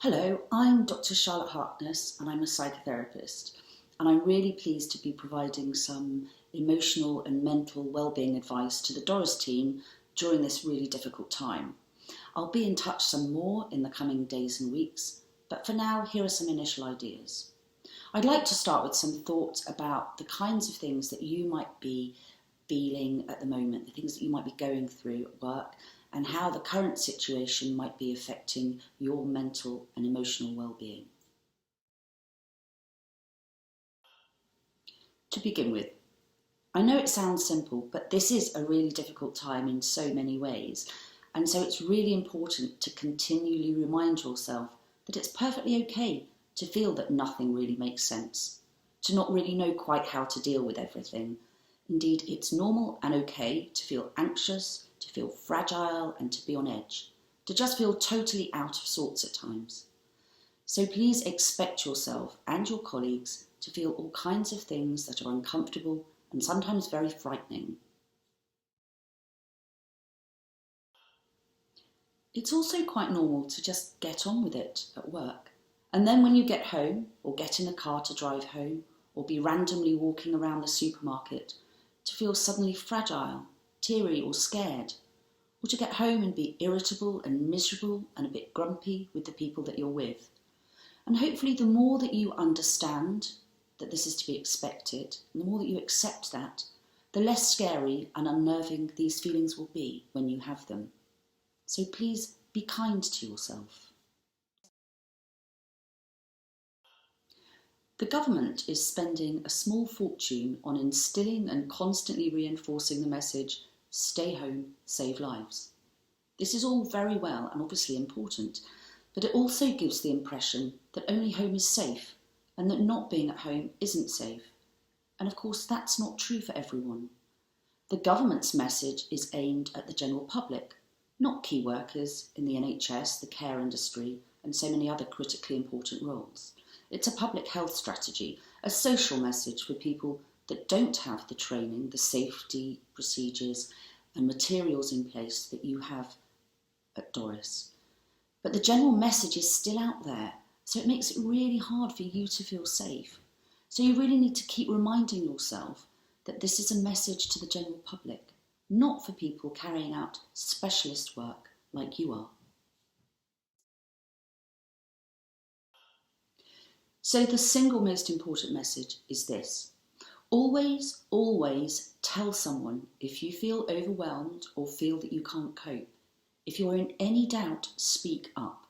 Hello, I'm Dr. Charlotte Harkness and I'm a psychotherapist, and I'm really pleased to be providing some emotional and mental wellbeing advice to the Doris team during this really difficult time. I'll be in touch some more in the coming days and weeks, but for now here are some initial ideas. I'd like to start with some thoughts about the kinds of things that you might be feeling at the moment, the things that you might be going through at work, and how the current situation might be affecting your mental and emotional well-being. To begin with, I know it sounds simple, but this is a really difficult time in so many ways, and so it's really important to continually remind yourself that it's perfectly okay to feel that nothing really makes sense, to not really know quite how to deal with everything. Indeed, it's normal and okay to feel anxious, to feel fragile and to be on edge, to just feel totally out of sorts at times. So please expect yourself and your colleagues to feel all kinds of things that are uncomfortable and sometimes very frightening. It's also quite normal to just get on with it at work. And then when you get home, or get in a car to drive home, or be randomly walking around the supermarket, to feel suddenly fragile, teary or scared, or to get home and be irritable and miserable and a bit grumpy with the people that you're with. And hopefully the more that you understand that this is to be expected, and the more that you accept that, the less scary and unnerving these feelings will be when you have them. So please be kind to yourself. The government is spending a small fortune on instilling and constantly reinforcing the message, stay home, save lives. This is all very well and obviously important, but it also gives the impression that only home is safe and that not being at home isn't safe. And of course that's not true for everyone. The government's message is aimed at the general public, not key workers in the NHS, the care industry, and so many other critically important roles. It's a public health strategy, a social message for people that don't have the training, the safety procedures and materials in place that you have at Doris. But the general message is still out there, so it makes it really hard for you to feel safe. So you really need to keep reminding yourself that this is a message to the general public, not for people carrying out specialist work like you are. So the single most important message is this. Always, always tell someone if you feel overwhelmed or feel that you can't cope. If you're in any doubt, speak up.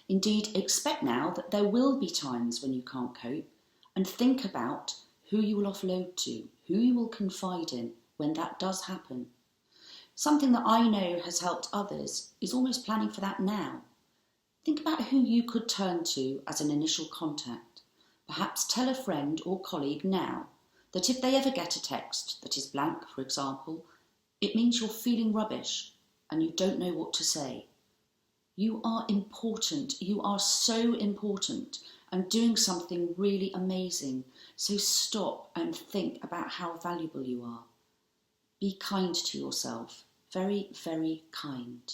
Indeed, expect now that there will be times when you can't cope, and think about who you will offload to, who you will confide in when that does happen. Something that I know has helped others is almost planning for that now. Think about who you could turn to as an initial contact. Perhaps tell a friend or colleague now that if they ever get a text that is blank, for example, it means you're feeling rubbish and you don't know what to say. You are important. You are so important and doing something really amazing. So stop and think about how valuable you are. Be kind to yourself. Very, very kind.